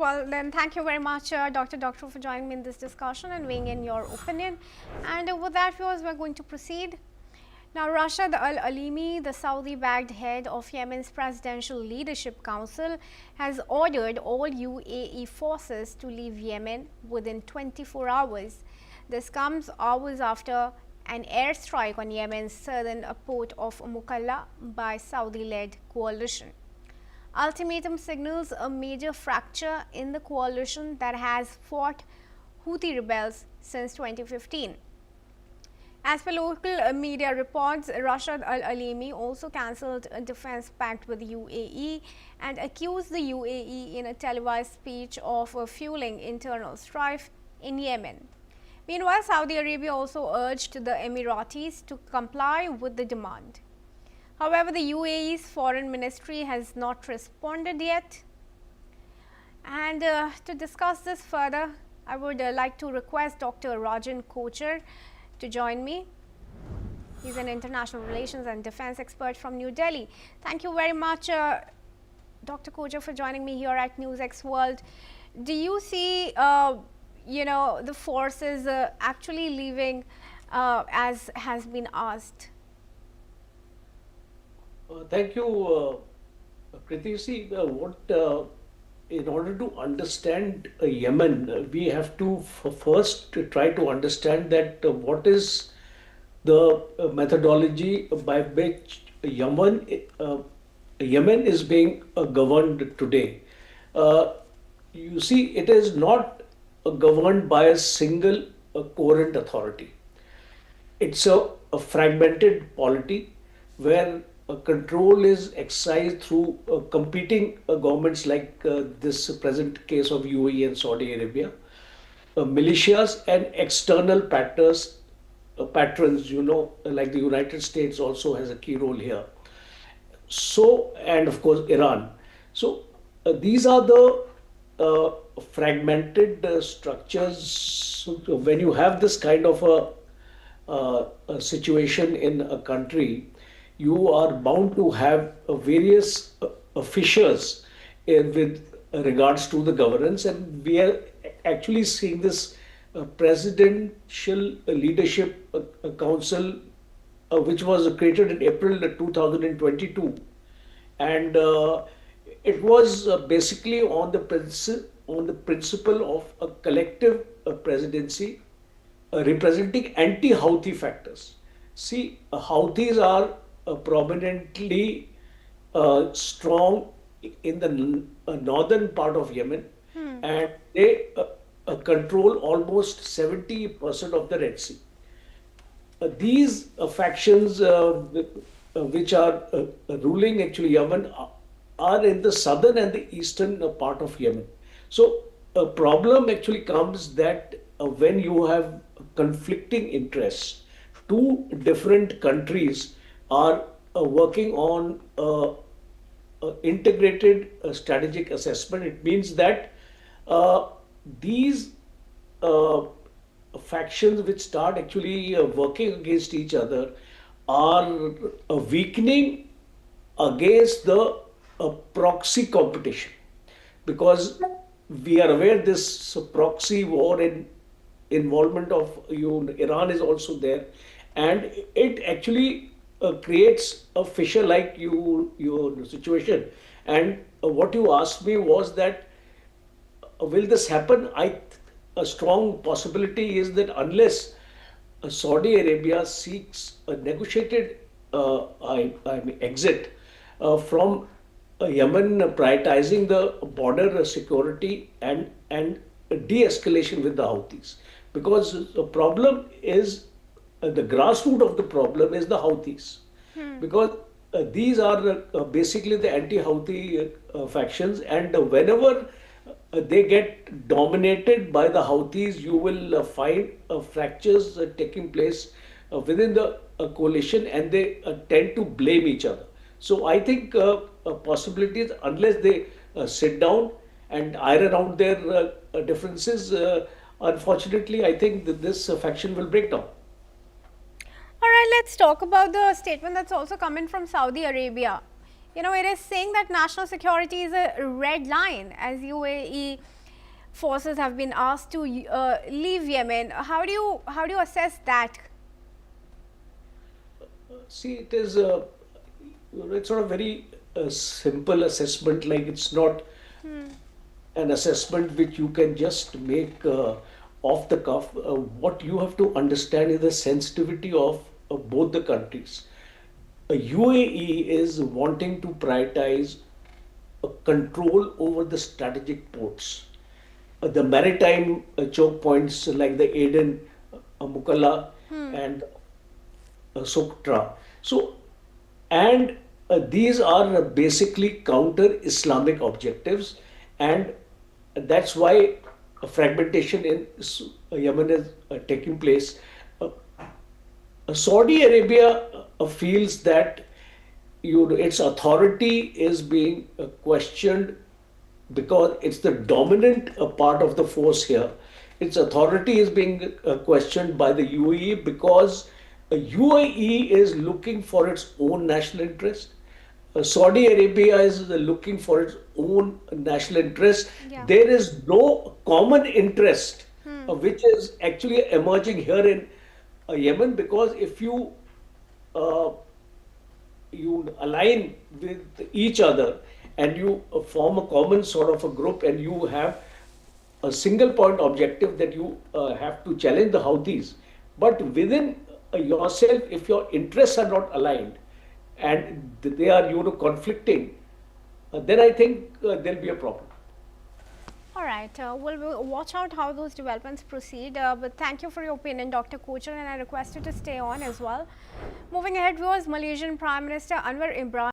Well, then, thank you very much, Dr. for joining me in this discussion and weighing in your opinion. And with that, viewers, we're going to proceed. Now, Rashad Al Alimi, the Saudi-backed head of Yemen's Presidential Leadership Council, has ordered all UAE forces to leave Yemen within 24 hours. This comes hours after an airstrike on Yemen's southern port of Mukalla by Saudi-led coalition. Ultimatum signals a major fracture in the coalition that has fought Houthi rebels since 2015. As per local media reports, Rashad Al Alimi also cancelled a defense pact with UAE and accused the UAE in a televised speech of fueling internal strife in Yemen. Meanwhile, Saudi Arabia also urged the Emiratis to comply with the demand. However, the UAE's foreign ministry has not responded yet. And to discuss this further, I would like to request Dr. Rajan Kochar to join me. He's an international relations and defense expert from New Delhi. Thank you very much, Dr. Kochar, for joining me here at NewsX World. Do you see, the forces actually leaving as has been asked? Thank you, Kriti. See, in order to understand Yemen, we have to first try to understand that what is the methodology by which Yemen is being governed today. You see, it is not governed by a single coherent authority. It's a fragmented polity where control is exercised through competing governments like this present case of UAE and Saudi Arabia, militias and external patrons, like the United States also has a key role here. So, and of course, Iran. So, these are the fragmented structures. So, when you have this kind of a situation in a country, you are bound to have various fissures with regards to the governance, and we are actually seeing this presidential leadership council, which was created in April 2022, and it was basically on the principle of a collective presidency representing anti-Houthi factors. See, Houthis are prominently strong in the northern part of Yemen, and they control almost 70% of the Red Sea. These factions which are ruling actually Yemen are in the southern and the eastern part of Yemen. So a problem actually comes that when you have conflicting interests, two different countries are working on integrated strategic assessment. It means that these factions which start actually working against each other are weakening against the proxy competition, because we are aware this proxy war in involvement of Iran is also there, and it actually creates a fissure like your situation. And what you asked me was that will this happen? A strong possibility is that unless Saudi Arabia seeks a negotiated exit from Yemen, prioritizing the border security and de-escalation with the Houthis, because the problem is the grassroots of the problem is the Houthis, because these are basically the anti-Houthi factions, and whenever they get dominated by the Houthis, you will find fractures taking place within the coalition, and they tend to blame each other. So I think possibilities, unless they sit down and iron out their differences, unfortunately, I think that this faction will break down. All right, let's talk about the statement that's also coming from Saudi Arabia. It is saying that national security is a red line as UAE forces have been asked to leave Yemen. How do you assess that? See, it's not a very simple assessment. Like it's not an assessment which you can just make off the cuff. What you have to understand is the sensitivity of both the countries. UAE is wanting to prioritize control over the strategic ports, the maritime choke points like the Aden, Mukalla, and Soktra. So, and these are basically counter-Islamic objectives, and that's why a fragmentation in Yemen is taking place. Uh, Saudi Arabia feels that its authority is being questioned because it's the dominant part of the force here. Its authority is being questioned by the UAE because UAE is looking for its own national interest. Saudi Arabia is looking for its own national interest. Yeah. There is no common interest which is actually emerging here in Yemen, because if uh, you align with each other and you form a common sort of a group, and you have a single point objective that you have to challenge the Houthis. But within yourself, if your interests are not aligned and they are conflicting, then I think there'll be a problem. All right. We'll watch out how those developments proceed. But thank you for your opinion, Dr. Kochar, and I request you to stay on as well. Moving ahead, viewers, Malaysian Prime Minister Anwar Ibrahim